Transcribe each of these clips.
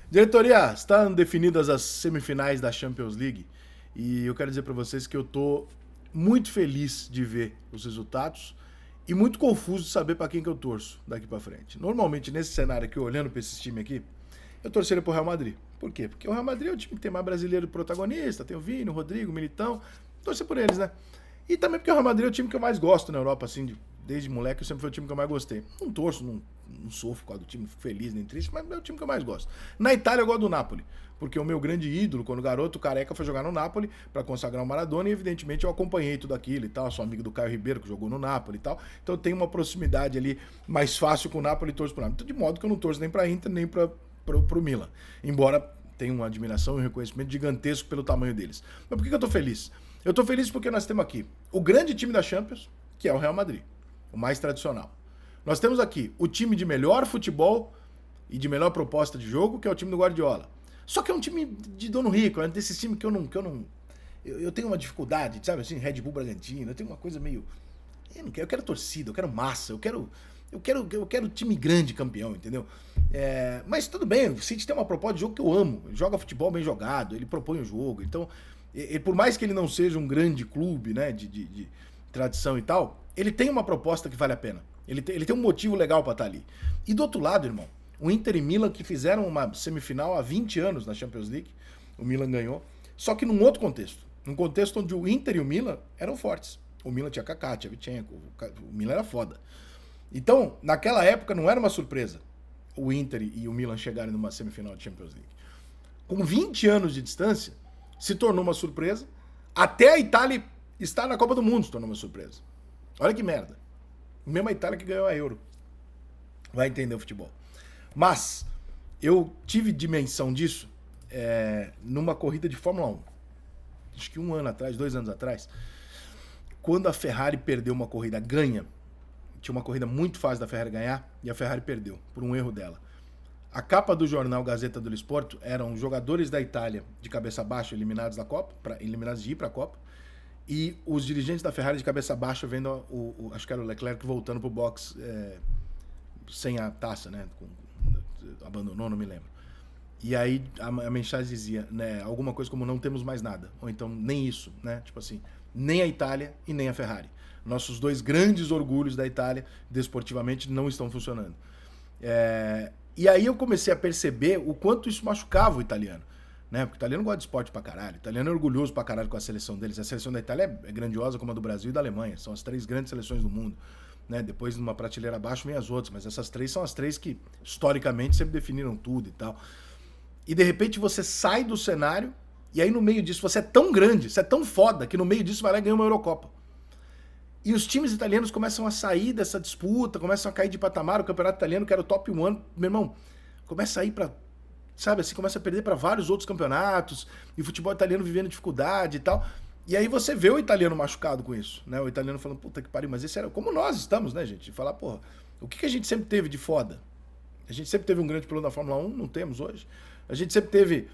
Diretoria, estão definidas as semifinais da Champions League e eu quero dizer para vocês que eu tô muito feliz de ver os resultados e muito confuso de saber para quem que eu torço daqui para frente. Normalmente nesse cenário aqui, olhando para esse time aqui, eu torceria pro Real Madrid. Por quê? Porque o Real Madrid é o time que tem mais brasileiro protagonista, tem o Vini, o Rodrigo, o Militão, torcer por eles, né? E também porque o Real Madrid é o time que eu mais gosto na Europa, assim, desde moleque, sempre foi o time que eu mais gostei. Não torço, não sofro por causa do time, fico feliz nem triste, mas é o time que eu mais gosto. Na Itália eu gosto do Napoli, porque o meu grande ídolo, quando garoto, o Careca foi jogar no Napoli para consagrar o Maradona e evidentemente eu acompanhei tudo aquilo e tal, sou amigo do Caio Ribeiro que jogou no Napoli e tal, então eu tenho uma proximidade ali mais fácil com o Napoli e torço pro Napoli. Então, de modo que eu não torço nem pra Inter, nem pro Milan, embora tenha uma admiração e um reconhecimento gigantesco pelo tamanho deles. Mas por que eu tô feliz? Eu tô feliz porque nós temos aqui o grande time da Champions, que é o Real Madrid, o mais tradicional. Nós temos aqui o time de melhor futebol e de melhor proposta de jogo, que é o time do Guardiola. Só que é um time de dono rico, é desses times que eu tenho uma dificuldade, sabe assim, Red Bull Bragantino, eu tenho uma coisa meio eu quero torcida, eu quero massa, eu quero time grande campeão, entendeu? Mas tudo bem, o City tem uma proposta de jogo que eu amo. Ele joga futebol bem jogado, ele propõe o jogo. Então, por mais que ele não seja um grande clube, né, de tradição e tal, ele tem uma proposta que vale a pena. Ele tem um motivo legal pra estar ali. E do outro lado, irmão, o Inter e Milan que fizeram uma semifinal há 20 anos na Champions League, o Milan ganhou, só que num outro contexto. Num contexto onde o Inter e o Milan eram fortes. O Milan tinha Kaká, tinha Vichenko, o Milan era foda. Então, naquela época não era uma surpresa o Inter e o Milan chegarem numa semifinal de Champions League. Com 20 anos de distância, se tornou uma surpresa. Até a Itália estar na Copa do Mundo se tornou uma surpresa. Olha que merda. Mesmo a Itália que ganhou a Euro. Vai entender o futebol. Mas, eu tive dimensão disso numa corrida de Fórmula 1. Acho que 2 anos atrás, quando a Ferrari perdeu uma corrida ganha, tinha uma corrida muito fácil da Ferrari ganhar e a Ferrari perdeu, por um erro dela. A capa do jornal Gazeta dello Sport eram jogadores da Itália de cabeça baixa eliminados da Copa, eliminados de ir para a Copa, e os dirigentes da Ferrari de cabeça baixa vendo acho que era o Leclerc voltando pro box sem a taça, né? Abandonou, não me lembro. E aí a mensagem dizia, né, alguma coisa como não temos mais nada, ou então nem isso, né? Tipo assim, nem a Itália e nem a Ferrari. Nossos dois grandes orgulhos da Itália, desportivamente, não estão funcionando. E aí eu comecei a perceber o quanto isso machucava o italiano. Né? Porque o italiano gosta de esporte pra caralho. O italiano é orgulhoso pra caralho com a seleção deles. A seleção da Itália é grandiosa como a do Brasil e da Alemanha. São as 3 grandes seleções do mundo. Né? Depois, numa prateleira abaixo, vem as outras. Mas essas 3 são as 3 que, historicamente, sempre definiram tudo e tal. E, de repente, você sai do cenário e aí, no meio disso, você é tão grande, você é tão foda, que no meio disso vai lá e ganha uma Eurocopa. E os times italianos começam a sair dessa disputa, começam a cair de patamar. O campeonato italiano, que era o top 1, meu irmão, começa a ir pra, sabe assim, começa a perder para vários outros campeonatos, e o futebol italiano vivendo dificuldade e tal. E aí você vê o italiano machucado com isso, né? O italiano falando, puta que pariu, mas esse era como nós estamos, né, gente? De falar, porra, o que a gente sempre teve de foda? A gente sempre teve um grande piloto da Fórmula 1, não temos hoje. A gente sempre teve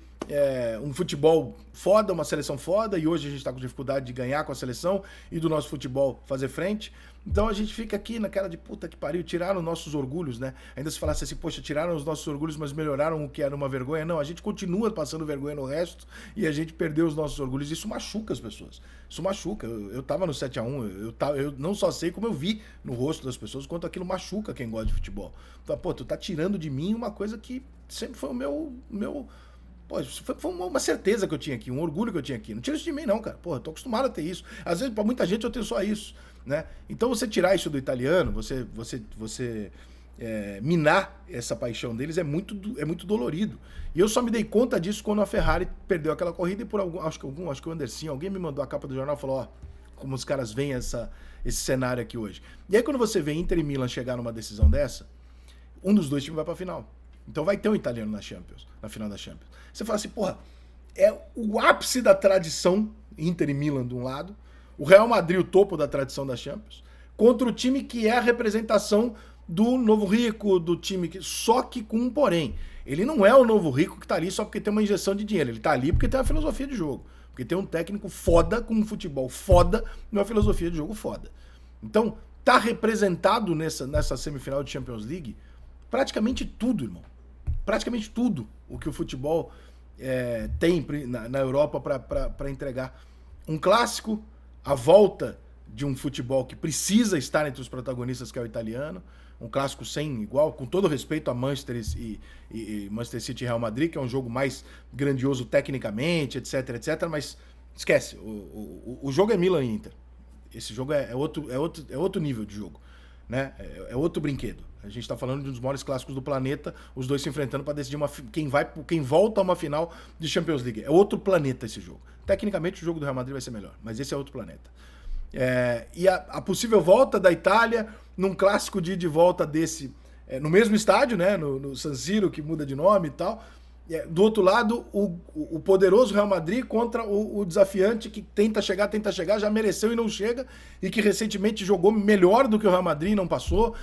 um futebol foda, uma seleção foda, e hoje a gente está com dificuldade de ganhar com a seleção e do nosso futebol fazer frente. Então a gente fica aqui naquela de puta que pariu, tiraram nossos orgulhos, né? Ainda se falasse assim, poxa, tiraram os nossos orgulhos, mas melhoraram o que era uma vergonha. Não, a gente continua passando vergonha no resto e a gente perdeu os nossos orgulhos. Isso machuca as pessoas. Isso machuca. Eu tava no 7-1, eu não só sei como eu vi no rosto das pessoas, quanto aquilo machuca quem gosta de futebol. Então, pô, tu tá tirando de mim uma coisa que sempre foi o meu pô, foi uma certeza que eu tinha aqui, um orgulho que eu tinha aqui. Não tira isso de mim, não, cara. Pô, eu tô acostumado a ter isso. Às vezes, pra muita gente, eu tenho só isso, né? Então, você tirar isso do italiano, você minar essa paixão deles é muito dolorido. E eu só me dei conta disso quando a Ferrari perdeu aquela corrida e por acho que o Anderson, alguém me mandou a capa do jornal e falou, ó, como os caras veem esse cenário aqui hoje. E aí, quando você vê Inter e Milan chegar numa decisão dessa, um dos dois times vai pra final. Então vai ter um italiano na Champions, na final da Champions. Você fala assim, porra, é o ápice da tradição, Inter e Milan de um lado, o Real Madrid o topo da tradição da Champions, contra o time que é a representação do novo rico, do time que... Só que com um porém. Ele não é o novo rico que tá ali só porque tem uma injeção de dinheiro. Ele tá ali porque tem uma filosofia de jogo. Porque tem um técnico foda, com um futebol foda, e uma filosofia de jogo foda. Então, tá representado nessa semifinal de Champions League praticamente tudo, irmão. praticamente tudo o que o futebol tem na Europa para entregar. Um clássico, a volta de um futebol que precisa estar entre os protagonistas, que é o italiano. Um clássico sem igual, com todo respeito a Manchester e Manchester City e Real Madrid, que é um jogo mais grandioso tecnicamente, etc, etc. Mas esquece, o jogo é Milan e Inter. Esse jogo é outro nível de jogo, né? É outro brinquedo. A gente está falando de um dos maiores clássicos do planeta, os dois se enfrentando para decidir quem volta a uma final de Champions League. É outro planeta esse jogo. Tecnicamente o jogo do Real Madrid vai ser melhor, mas esse é outro planeta. E a possível volta da Itália num clássico de ida e volta desse, no mesmo estádio, né, no San Siro, que muda de nome e tal. Do outro lado, o poderoso Real Madrid contra o desafiante que tenta chegar, já mereceu e não chega, e que recentemente jogou melhor do que o Real Madrid e não passou.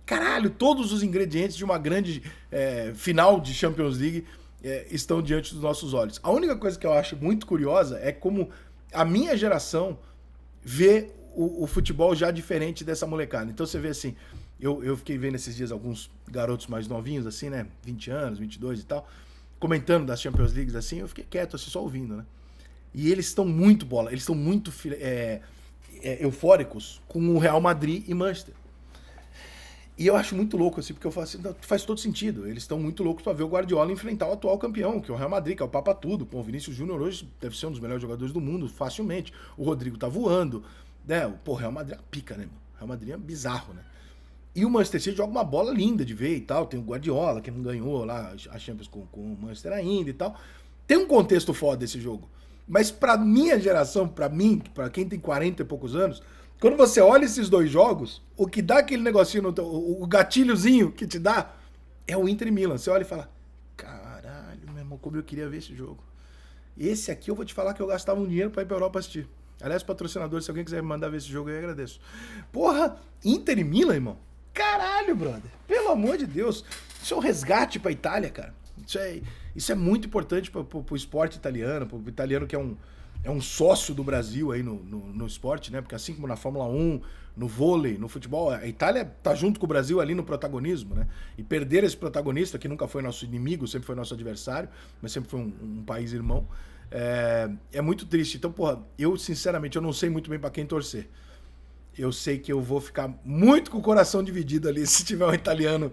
Caralho, todos os ingredientes de uma grande final de Champions League estão diante dos nossos olhos. A única coisa que eu acho muito curiosa é como a minha geração vê o futebol já diferente dessa molecada. Então você vê assim, eu fiquei vendo esses dias alguns garotos mais novinhos, assim, né, 20 anos, 22 e tal, comentando das Champions Leagues, assim, eu fiquei quieto, assim, só ouvindo, né. E eles estão muito eles estão muito eufóricos com o Real Madrid e Manchester. E eu acho muito louco, assim, porque eu falo assim, faz todo sentido. Eles estão muito loucos pra ver o Guardiola enfrentar o atual campeão, que é o Real Madrid, que é o Papa Tudo. Pô, o Vinícius Júnior hoje deve ser um dos melhores jogadores do mundo, facilmente. O Rodrigo tá voando, né? Pô, o Real Madrid é uma pica, né, mano? O Real Madrid é bizarro, né? E o Manchester City joga uma bola linda de ver e tal. Tem o Guardiola, que não ganhou lá a Champions com o Manchester ainda e tal. Tem um contexto foda esse jogo. Mas pra minha geração, pra mim, pra quem tem 40 e poucos anos, quando você olha esses dois jogos, o que dá aquele negocinho, o gatilhozinho que te dá, é o Inter e Milan. Você olha e fala, caralho, meu irmão, como eu queria ver esse jogo. Esse aqui eu vou te falar que eu gastava um dinheiro pra ir pra Europa assistir. Aliás, patrocinador, se alguém quiser me mandar ver esse jogo, eu agradeço. Porra, Inter e Milan, irmão? Caralho, brother. Pelo amor de Deus. Isso é um resgate pra Itália, cara. Isso é muito importante pro esporte italiano, pro italiano que é um sócio do Brasil aí no esporte, né? Porque assim como na Fórmula 1, no vôlei, no futebol, a Itália tá junto com o Brasil ali no protagonismo, né? E perder esse protagonista, que nunca foi nosso inimigo, sempre foi nosso adversário, mas sempre foi um país irmão, é muito triste. Então, porra, eu sinceramente, eu não sei muito bem pra quem torcer. Eu sei que eu vou ficar muito com o coração dividido ali, se tiver um italiano,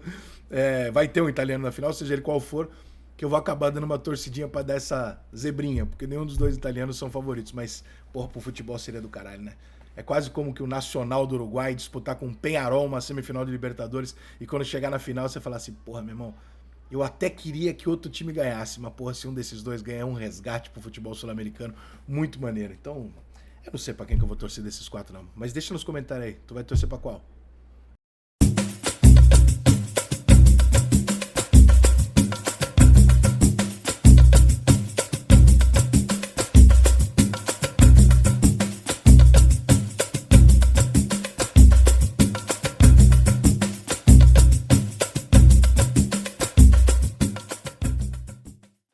vai ter um italiano na final, seja ele qual for, que eu vou acabar dando uma torcidinha pra dar essa zebrinha, porque nenhum dos dois italianos são favoritos, mas, porra, pro futebol seria do caralho, né? É quase como que o Nacional do Uruguai disputar com o Peñarol uma semifinal de Libertadores e quando chegar na final você falar assim, porra, meu irmão, eu até queria que outro time ganhasse, mas, porra, se um desses dois ganhar é um resgate pro futebol sul-americano muito maneiro. Então, eu não sei pra quem que eu vou torcer desses quatro, não. Mas deixa nos comentários aí, tu vai torcer pra qual?